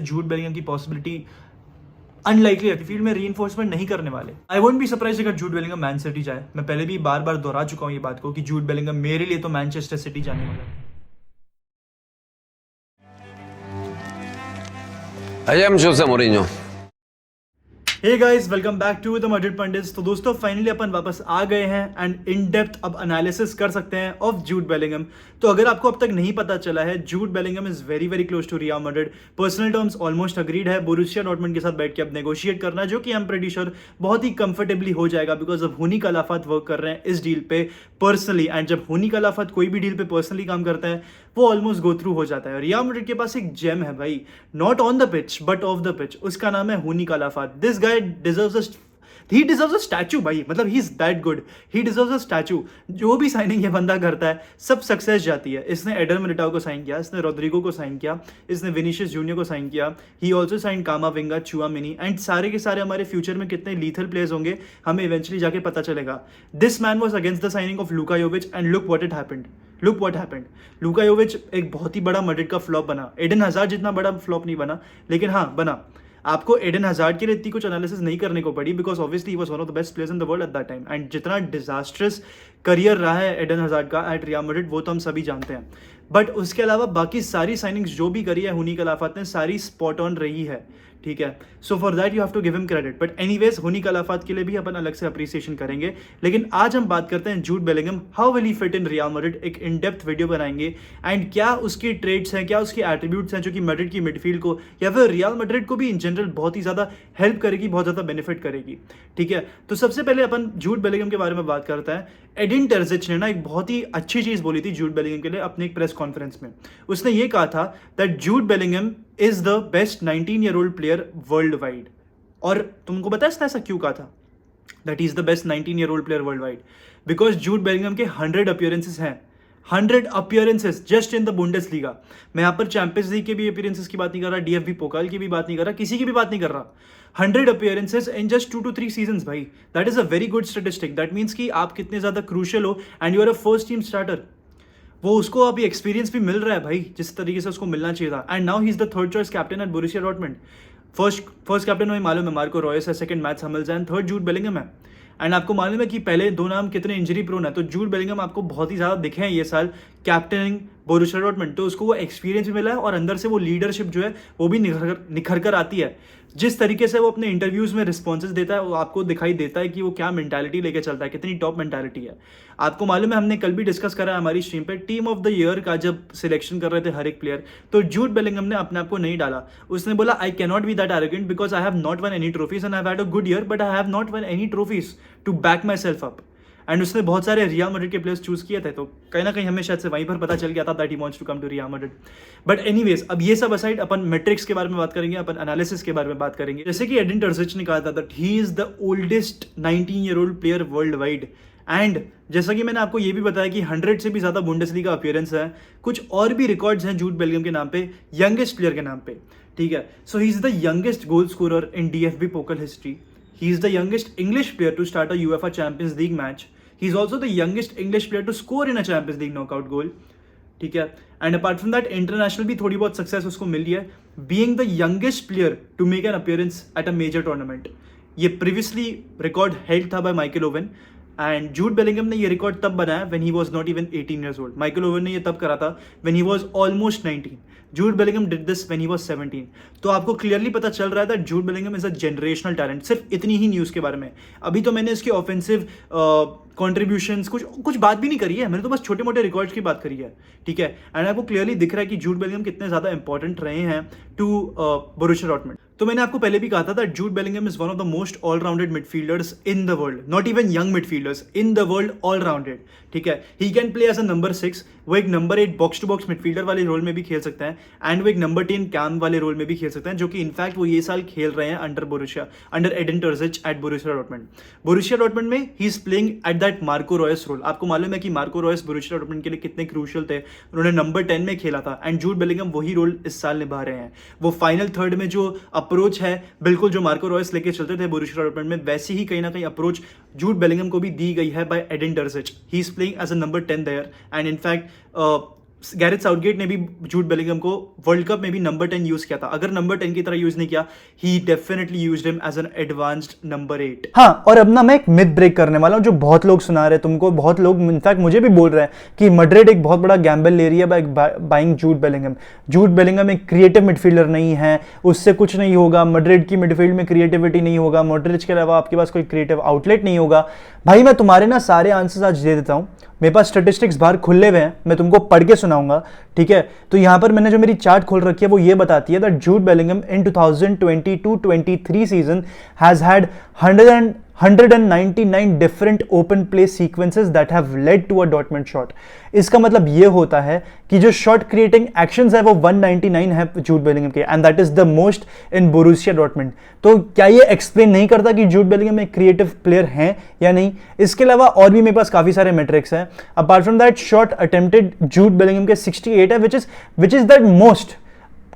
Jude Bellingham की possibility unlikely है, field में रीइंफोर्समेंट नहीं करने वाले। आई वोंट बी सरप्राइज अगर जूड बेलिंगम मैन सिटी जाए। मैं पहले भी बार बार दोहरा चुका हूं ये बात को कि जूड बेलिंगम मेरे लिए तो मैनचेस्टर सिटी जाने वाला है। I am Jose Mourinho. Hey guys, welcome back to the Madrid pundits. तो दोस्तों फाइनली अपन वापस आ गए हैं एंड इन डेप्थ अब एनालिसिस कर सकते हैं ऑफ जूड बेलिंगम। तो अगर आपको अब तक नहीं पता चला है, Jude Bellingham is very very close to Real Madrid. Personal terms almost agreed है। बोरुसिया डॉर्टमुंड के साथ बैठ के अब नेगोशिएट करना, जो कि आई एम प्रीटी श्योर बहुत ही कंफर्टेबली हो जाएगा, बिकॉज अब हुनी कलाफात वर्क कर रहे हैं इस डील पे पर्सनली। एंड जब हुनी कलाफात कोई भी डील पे पर्सनली काम करता है, वो ऑलमोस्ट गो थ्रू हो जाता है। रियल मैड्रिड के पास एक जेम है भाई, not on the pitch but off the pitch. उसका नाम है Huni Kalafat. This guy deserves he deserves a statue भाई, मतलब he is that good, he deserves a statue. जो भी साइनिंग ये बंदा करता है सब सक्सेस जाती है। इसने एडर मिलिटाओ को साइन किया, इसने रोड्रिगो को साइन किया, इसने विनीशियस जूनियर को साइन किया, he also sign Camavinga, Tchouameni, and सारे के सारे हमारे फ्यूचर में कितने लीथल प्लेयर्स होंगे हमें इवेंचुअली जाके पता चलेगा। This man was against the signing of Luka Jovic and look what it happened. Look what happened. Luka Jovic एक बहुत ही बड़ा मैड्रिड का फ्लॉप बना। एडन हजार्ड जितना बड़ा फ्लॉप नहीं बना, लेकिन हाँ बना। आपको एडन हजार्ड के लिए इतनी कुछ एनालिसिस नहीं करने को पड़ी, because obviously he was one of the best players in the world at that time. And जितना डिजास्ट्रस करियर रहा है एडन हजार्ड का एट रियल मैड्रिड, वो तो हम सभी जानते हैं। बट उसके अलावा बाकी सारी साइनिंग्स जो भी करी है हुनी कलाफात ने, सारी स्पॉट ऑन रही है, ठीक है। So for that you have to give him credit. But anyways Juni Calafat के लिए भी अपन अलग से अप्रिसिएशन करेंगे। लेकिन आज हम बात करते हैं Jude Bellingham, how will he fit in real Madrid. एक इन डेप्थ वीडियो बनाएंगे एंड क्या उसकी ट्रेड्स हैं, क्या उसके एट्रीब्यूट्स हैं जो कि मैड्रिड की मिडफील्ड को या फिर रियल मैड्रिड को भी इन जनरल बहुत ही ज्यादा हेल्प करेगी, बहुत ज्यादा बेनिफिट करेगी, ठीक है। तो सबसे पहले अपन जूड बेलिंगम के बारे में बात करते हैं। एडिन टर्जिच ने ना एक बहुत ही अच्छी चीज बोली थी जूड बेलिंगम के लिए अपने एक प्रेस कॉन्फ्रेंस में। उसने ये कहा था that Jude Bellingham is the best 19-year-old player world wide. और तुमको पता है इसने ऐसा क्यों कहा था that is the best 19-year-old player world wide? Because Jude Bellingham के 100 अपीयरेंसेस हैं, 100 appearances just in the Bundesliga. मैं यहाँ पर चैंपियंस लीग के भी अपीयरेंसेस की बात नहीं कर रहा, डीएफबी पोकाल की भी बात नहीं कर रहा, किसी की भी बात नहीं कर रहा। 100 appearances in just 2 to 3 seasons भाई, that is a very good statistic. That means कि आप कितने ज्यादा क्रूशियल हो and you are a first team starter. वो उसको अभी एक्सपीरियंस भी मिल रहा है भाई, जिस तरीके से उसको मिलना चाहिए था। And now he is the third choice captain at Borussia Dortmund. First captain हमें मालूम है मार्को रॉयस है, सेकंड मैट्स हमेल्स है, एंड थर्ड जूड बेलिंगम है। एंड आपको मालूम है कि पहले दो नाम कितने इंजरी प्रोन है, तो जूड बेलिंगम आपको बहुत ही ज्यादा दिखे हैं ये साल कैप्टनिंग बोरुसिया डॉर्टमुंड। तो उसको वो एक्सपीरियंस भी मिला है और अंदर से वो लीडरशिप जो है वो भी निखर कर आती है। जिस तरीके से वो अपने इंटरव्यूज में रिस्पॉन्सेज देता है, वो आपको दिखाई देता है कि वो क्या मेंटालिटी लेके चलता है, कितनी टॉप मेंटालिटी है। आपको मालूम है हमने कल भी डिस्कस करा है हमारी स्ट्रीम पे, टीम ऑफ द ईयर का जब सिलेक्शन कर रहे थे हर एक प्लेयर, तो जूड बेलिंगम ने अपने आप को नहीं डाला। उसने बोला I can not be that arrogant because I have not won any trophies and I have had a good year but I have not won any trophies to back myself up. And उसने बहुत सारे Real Madrid के players choose किए थे, तो कहीं ना कहीं हमें शायद से वहीं पर पता चल गया था that he wants to come to Real Madrid. But anyways, अब ये सब असाइड अपन मैट्रिक्स के बारे में बात करेंगे, अपन एनालिसिस के बारे में बात करेंगे। जैसे कि एडिन टर्जिच ने कहा था that he is the oldest 19-year-old player world wide. And जैसा कि मैंने आपको ये भी बताया कि 100 से भी ज्यादा बुंडेसलीगा अपीयरेंस है, कुछ और भी रिकॉर्ड्स हैं जूड बेलिंगम के नाम पे, यंगेस्ट प्लेयर के नाम पे, ठीक है। So he is the youngest goal scorer in DFB Pokal history. He is the youngest English player to start a UEFA Champions League match. He is also the youngest English player to score in a Champions League knockout goal, ठीक है। And apart from that international भी थोड़ी बहुत success उसको मिली है, being the youngest player to make an appearance at a major tournament. ये previously record held था by Michael Owen, and Jude Bellingham ने ये रिकॉर्ड तब बनाया when he was not even 18 years old। Michael Owen ने ये तब करा था when he was almost 19। Jude Bellingham did this when he was 17। तो आपको क्लियरली पता चल रहा है that Jude Bellingham is a generational talent. सिर्फ इतनी ही न्यूज़ के बारे में। अभी तो मैंने इसकी ऑफेंसिव कॉन्ट्रीब्यूशंस कुछ बात भी नहीं करी है, मैंने तो बस छोटे मोटे रिकॉर्ड्स की बात करी है, ठीक है। एंड आपको क्लियरली दिख रहा है कि जूड बेलिंगम कितने ज्यादा इंपॉर्टेंट रहे हैं टू बोरुसिया डॉर्टमुंड। तो मैंने आपको पहले भी कहा था that Jude Bellingham is one of the most all-rounded midfielders in the world, not even young midfielders in the world, all-rounded, ठीक है। He can play as a number 6, वो एक number 8 box to box midfielder वाले role में भी खेल सकते हैं, एंड वो एक नंबर 10 कैम वाले रोल में भी खेल सकते हैं, जो कि इनफैक्ट वो ये साल खेल रहे हैं under Edin Terzic at Borussia Dortmund. Borussia Dortmund में he is playing at that Marco Reus role. आपको मालूम है कि मार्को रॉयस बोरुसिया डॉर्टमुंड के लिए कितने क्रूशियल थे, उन्होंने नंबर 10 में खेला था, एंड जूड बेलिंगम वही रोल इस साल निभा रहे हैं। वो फाइनल थर्ड में जो अप्रोच है बिल्कुल जो मार्को रॉयस लेके चलते थे बोरुसिया डॉर्टमुंड में, वैसी ही कहीं ना कहीं अप्रोच जूड बेलिंगम को भी दी गई है by Edin Terzic. He is playing as a number 10 there, and in fact Gareth Southgate ने भी जूड बेलिंगम को वर्ल्ड कप में भी नंबर 10 यूज किया था। अगर नंबर 10 की तरह यूज नहीं किया, he definitely used him as an advanced number 8। हाँ, और अब ना मैं एक मिथ ब्रेक करने वाला हूं जो बहुत लोग सुना रहे हैं तुमको, बहुत लोग इनफैक्ट मुझे भी बोल रहे हैं कि मैड्रिड एक बहुत बड़ा गैम्बल ले रही है बाइंग जूड बेलिंगम। जूड बेलिंगम एक क्रिएटिव मिडफील्डर नहीं है, उससे कुछ नहीं होगा, मैड्रिड की मिडफील्ड में क्रिएटिविटी नहीं होगा, मॉड्रिच के अलावा आपके पास कोई क्रिएटिव आउटलेट नहीं होगा। भाई मैं तुम्हारे ना सारे आंसर्स आज दे देता हूं, मेरे पास स्टैटिस्टिक्स बाहर खुले हुए हैं, मैं तुमको पढ़ के सुनाऊंगा, ठीक है। तो यहां पर मैंने जो मेरी चार्ट खोल रखी है वो ये बताती है that Jude Bellingham in 2022-23 season has had 199 different open play sequences that have led to a Dortmund shot. इसका मतलब ये होता है कि जो शॉट क्रिएटिंग एक्शंस है वो 199 है जूड बेलिंगम के, and that is the most in Borussia Dortmund. तो क्या ये एक्सप्लेन नहीं करता कि जूड बेलिंगम एक क्रिएटिव प्लेयर हैं या नहीं? इसके अलावा और भी मेरे पास काफी सारे मेट्रिक्स हैं। Apart from that, shot attempted Jude Bellingham के 68 है, which is that most.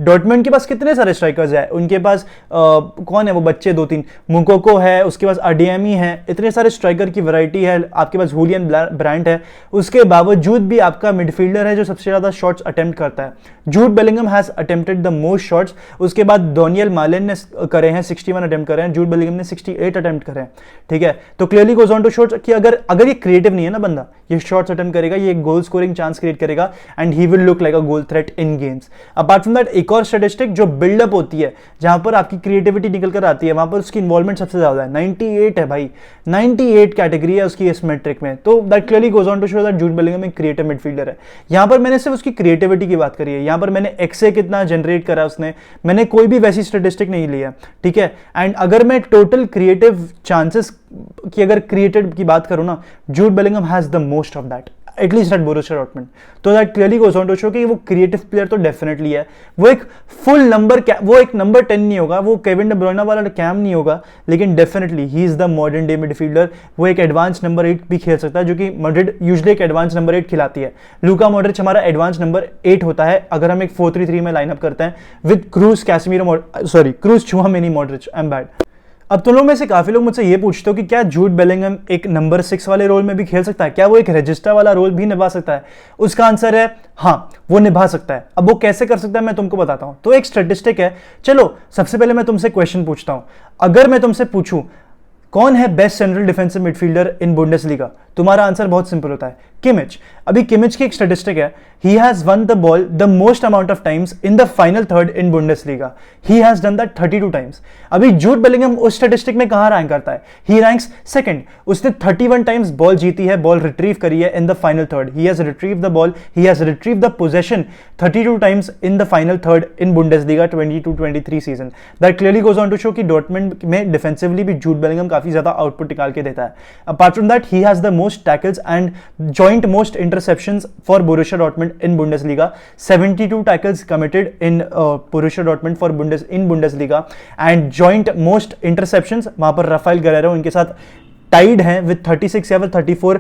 Dortmund के पास कितने सारे स्ट्राइकर्स हैं? उनके पास कौन है वो बच्चे, 2-3 मुकोको है, उसके पास अडियामी है, इतने सारे स्ट्राइकर की वैरायटी है, आपके पास हुलियन ब्रांट है। उसके बावजूद भी आपका मिडफील्डर है जो सबसे ज्यादा शॉट्स अटेम्प्ट करता है। Jude Bellingham has attempted the most shots. उसके बाद डोनियल मालेन ने करे हैं 61 अटेम्प्ट करे हैं, जूड बेलिंगम ने 68 अटेम्प्ट करे हैं, ठीक है। तो clearly goes on to shots कि अगर ये क्रिएटिव नहीं है ना बंदा, ये शॉट्स अटेम्प्ट करेगा, ये गोल स्कोरिंग चांस क्रिएट करेगा and he will look like a goal threat in games. Apart from that, एक और स्टैटिस्टिक जो बिल्डअप होती है, जहां पर आपकी क्रिएटिविटी निकल कर आती है, वहां पर उसकी इन्वॉल्वमेंट सबसे ज्यादा है, 98 है भाई, 98 कैटेगरी है उसकी इस मैट्रिक में। तो that clearly goes on to show that Jude Bellingham एक क्रिएटिव मिडफील्डर है। यहां पर मैंने सिर्फ उसकी क्रिएटिविटी की बात करी है, यहां पर मैंने एक्सए कितना जनरेट करा उसने, मैंने कोई भी वैसी स्टैटिस्टिक नहीं लिया, ठीक है। एंड अगर मैं टोटल क्रिएटिव चांसेस की अगर क्रिएटेड की बात करूं ना, Jude Bellingham has the most of that, at least at Borussia Dortmund. तो that clearly goes on to show कि वो क्रिएटिव प्लेयर तो डेफिनेटली है। वो एक फुल नंबर, वो एक नंबर 10 नहीं होगा, वो केविन डे ब्रुयना वाला कैम नहीं होगा, लेकिन definitely he is the modern day midfielder. वो एक एडवांस नंबर 8 भी खेल सकता है, जो कि मैड्रिड यूजुअली एक एडवांस नंबर 8 खिलाती है। लूका मॉड्रिच हमारा एडवांस नंबर 8 होता है अगर हम एक 4-3-3 में लाइनअप करते हैं with cruise, Casemiro, cruise, Tchouameni, Modric. I am bad. अब तुम लोग में से काफी लोग मुझसे ये पूछते हो कि क्या जूड बेलिंगम एक नंबर 6 वाले रोल में भी खेल सकता है, क्या वो एक रजिस्ट्रा वाला रोल भी निभा सकता है? उसका आंसर है हाँ, वो निभा सकता है। अब वो कैसे कर सकता है मैं तुमको बताता हूं। तो एक स्टैटिस्टिक है, चलो सबसे पहले मैं तुमसे क्वेश्चन पूछता हूं। अगर मैं तुमसे पूछूं कौन है best central defensive midfielder in Bundesliga, तुम्हारा आंसर बहुत सिंपल होता है, किमिच। अभी किमिच की एक स्टैटिस्टिक है, he has won the ball the most amount of times in the final third in Bundesliga. He has done that 32 times. अभी Jude Bellingham उस स्टैटिस्टिक में कहां रैंक करता है? He ranks second. उसने 31 टाइम्स बॉल जीती है, बॉल रिट्रीव करी है इन the final third. He has retrieved the ball, he has retrieved the possession 32 times in the final third in Bundesliga 22-23 season. That clearly goes on to show कि Dortmund में defensively भी Jude Bellingham काफी ज्यादा output निकाल के देता है। Apart from that, he has the most tackles and joint most interceptions for Borussia Dortmund in Bundesliga. 72 tackles committed in Borussia Dortmund for Bundesliga and joint most interceptions वहां पर Rafale Guerrero उनके साथ Tide हैं with 36 या 34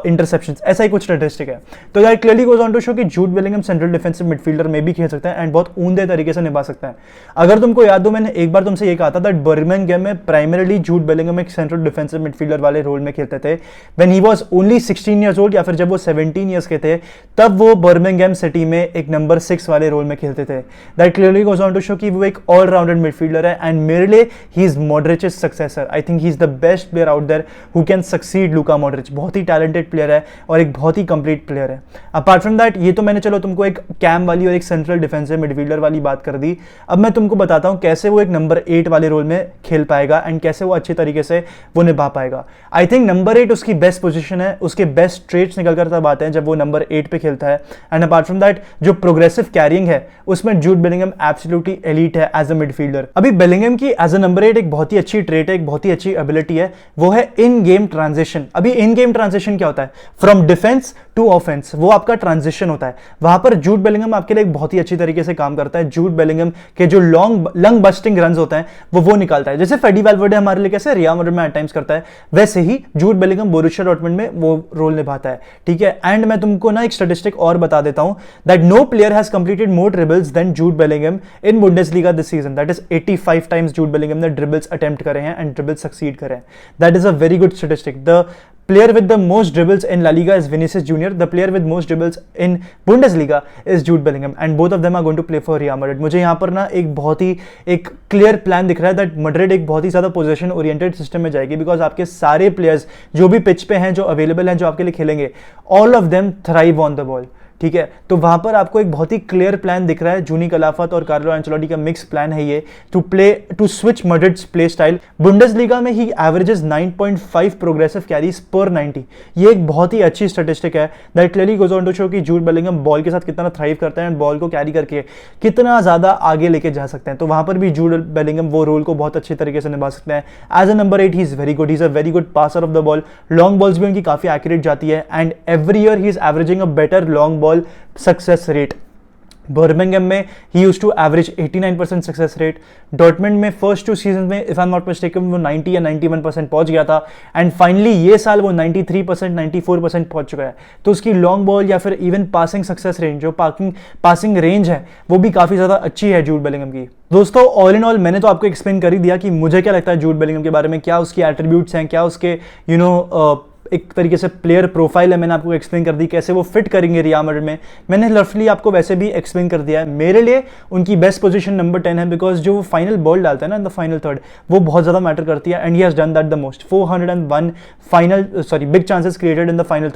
interceptions, ऐसा ही कुछ statistic है। तो that clearly goes on to show कि Jude Bellingham central defensive midfielder में भी खेल सकता है एंड बहुत ऊंधे तरीके से निभा सकता है। अगर तुमको याद हो, मैंने एक बार तुमसे ये कहा था दैट बर्मिंघम में प्राइमरीली जूड बेलिंगम एक सेंट्रल डिफेंसिव मिडफील्डर वाले रोल में खेलते थे when he was only 16 years old, या फिर जब वो 17 ईयर्स के थे तब वो बर्मिंघम सिटी में एक नंबर 6 वाले रोल में खेलते थे। That clearly goes on to show कि वो एक ऑलराउंडेड मिडफील्डर है एंड मेरे लिए he is Modric's successor. I think he is the best player out there who can succeed Luka Modric. बहुत ही टैलेंटेड प्लेयर है और एक बहुत ही कंप्लीट प्लेयर है। अपार्ट फ्रॉम दैट, ये तो मैंने चलो तुमको एक कैम वाली और एक सेंट्रल डिफेंसिव मिडफील्डर वाली बात कर दी। अब मैं तुमको बताता हूं कैसे वो एक नंबर 8 वाले रोल में खेल पाएगा एंड कैसे वो अच्छे तरीके से वो निभा पाएगा। आई थिंक नंबर 8 उसकी बेस्ट पोजीशन है, उसके बेस्ट ट्रेट्स निकल कर तब आते हैं जब वो नंबर 8 पे खेलता है। एंड अपार्ट फ्रॉम दैट, जो प्रोग्रेसिव कैरिंग है उसमें जूड बेलिंगम एब्सोल्युटली एलीट है एज अ मिडफील्डर। अभी बेलिंगम की एज अ नंबर 8 एक बहुत ही अच्छी ट्रेट है, एक बहुत ही अच्छी एबिलिटी है, वो है इन गेम ट्रांजिशन। अभी इन गेम ट्रांजिशन क्या होता है? फ्रॉम डिफेंस टू ऑफेंस, वो आपका ट्रांजिशन होता है। वहां पर जूड बेलिंगम आपके लिए एक बहुत ही अच्छी तरीके से काम करता है। जूड बेलिंगम के जो लंग बस्टिंग रन्स होते हैं वो निकालता है, जैसे फेडी वैल्वर्डे हमारे लिए कैसे रियल मैड्रिड में एट टाइम्स करता है, वैसे ही जूड बेलिंगम बोरुसिया डॉर्टमुंड में वो रोल निभाता है, ठीक है। एंड मैं तुमको ना एक स्टैटिस्टिक और बता देता हूं that no player has completed more dribbles than Jude Bellingham in Bundesliga this season. That is 85 times Jude Bellingham ने ड्रिबल्स अटेम्प्ट करे हैं एंड ड्रिबल्स सक्सीड करे हैं। That is a very good statistic. The player with the most dribbles in La Liga is Vinicius Junior. The player with most dribbles in Bundesliga is Jude Bellingham, and both of them are going to play for Real Madrid. मुझे यहाँ पर ना एक बहुत ही एक clear plan दिख रहा है दैट मैड्रिड एक बहुत ही ज़्यादा पोजीशन ओरिएंटेड सिस्टम में जाएगी, बिकॉज आपके सारे प्लेयर्स जो भी पिच पे हैं, जो अवेलेबल हैं, जो आपके लिए खेलेंगे, all of them thrive on the ball. ठीक है, तो वहां पर आपको एक बहुत ही क्लियर प्लान दिख रहा है. जूनी कलाफत और कार्लो एंचेलोटी का मिक्स प्लान है ये to switch Madrid's play style. Bundesliga में ही एवरेजेस 9.5 प्रोग्रेसिव कैरीज पर 90. ये एक बहुत ही अच्छी स्टैटिस्टिक है that clearly goes on to show कि जूड बेलिंगम बॉल के साथ कितना थ्राइव करते हैं, बॉल को कैरी करके कितना ज्यादा आगे लेके जा सकते हैं. तो वहां पर भी जूड बेलिंगम वो रोल को बहुत अच्छी तरीके से निभा सकते हैं. As a number 8 he is very good, he is a very good passer of the ball. Long balls भी उनकी काफी एक्यूरेट जाती है, and every year he is averaging a better long ball success rate. Birmingham में he used to average 89% success rate. Dortmund में first 2 season में if I am not mistaken वो 90 या 91% पहुंच गया था, एंड फाइनली ये साल वो 93% 94% पहुंच चुका है. तो उसकी लॉन्ग बॉल या फिर इवन पासिंग सक्सेस रेंज, जो पासिंग रेंज है, वो भी काफी ज्यादा अच्छी है जूड बेलिंगम की. दोस्तों ऑल इन ऑल मैंने तो आपको एक्सप्लेन कर ही दिया कि मुझे क्या लगता है जूड बेलिंगम के बारे में, क्या उसकी एट्रीब्यूट्स हैं, क्या उसके एक तरीके से प्लेयर प्रोफाइल है. मैंने आपको एक्सप्लेन कर दी कैसे वो फिट करेंगे रियल मैड्रिड में. मैंने रफली आपको वैसे भी एक्सप्लेन कर दिया है. मेरे लिए उनकी बेस्ट पोजीशन नंबर 10 है, बिकॉज जो वो फाइनल बॉल डालता है ना इन द फाइनल थर्ड, वो बहुत ज्यादा मैटर करती है, and he has done that the most. 401 big chances created in the final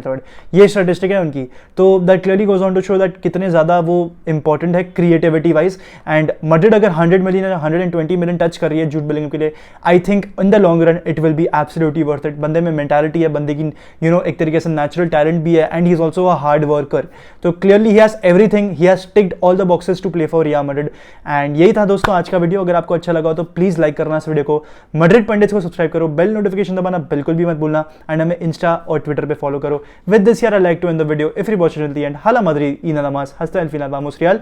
third, ये स्टैटिस्टिक है उनकी. तो that clearly goes on to show that कितने ज्यादा वो इंपॉर्टेंट है क्रिएटिविटी वाइज. एंड मैड्रिड अगर 100 मिलियन या 120 मिलियन टच कर रही है जूड बेलिंगम के लिए, I think in the long run it will be absolutely worth it. बंदे में मेंटालिटी है, बंदे की एक तरीके से नेचुरल टैलेंट भी है, and he is also a hard worker. तो clearly he has everything, he has ticked all the boxes to play for Real Madrid. And यही था दोस्तों आज का वीडियो. अगर आपको अच्छा लगा हो तो प्लीज लाइक करना इस वीडियो को, मैड्रिड पंडित्स को सब्सक्राइब करो, बेल नोटिफिकेशन दबाना बिल्कुल भी मत भूलना, एंड हमें इंस्टा और ट्विटर पे फॉलो करो. विद दिस यार I like to end the video. If you watch till the end, हाला मदरी इन नमाज हस्ता अल फिना बामुस रियल.